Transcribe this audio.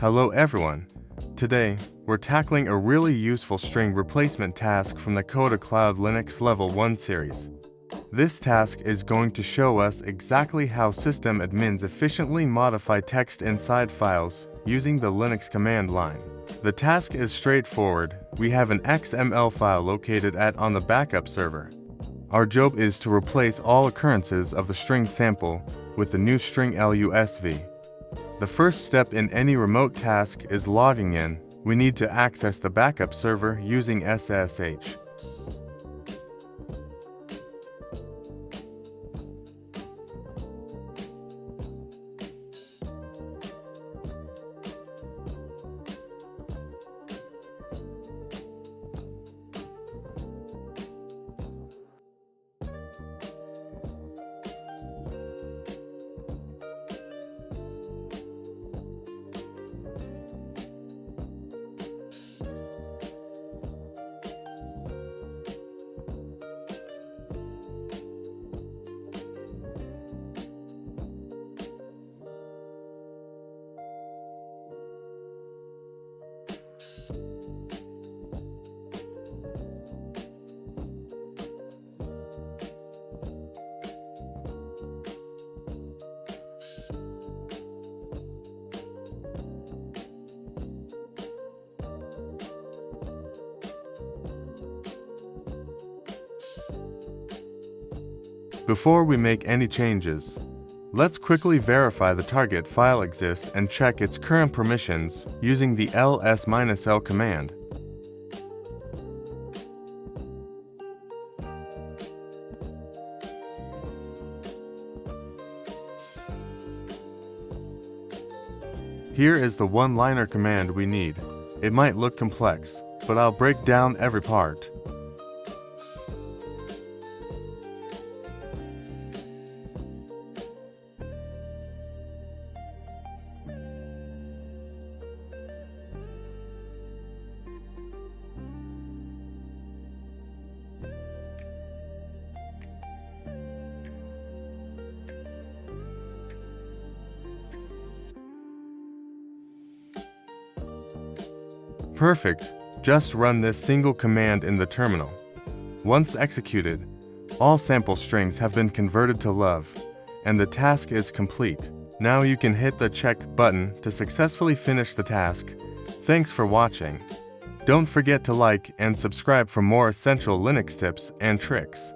Hello everyone. Today, we're tackling a really useful string replacement task from the KodeKloud Linux Level 1 series. This task is going to show us exactly how system admins efficiently modify text inside files using the Linux command line. The task is straightforward. We have an XML file located on the backup server. Our job is to replace all occurrences of the string sample with the new string LUSV. The first step in any remote task is logging in. We need to access the backup server using SSH. Before we make any changes, let's quickly verify the target file exists and check its current permissions using the ls-l command. Here is the one-liner command we need. It might look complex, but I'll break down every part. Perfect. Just run this single command in the terminal. Once executed, all sample strings have been converted to LUSV, and the task is complete. Now you can hit the check button to successfully finish the task. Thanks for watching. Don't forget to like and subscribe for more essential Linux tips and tricks.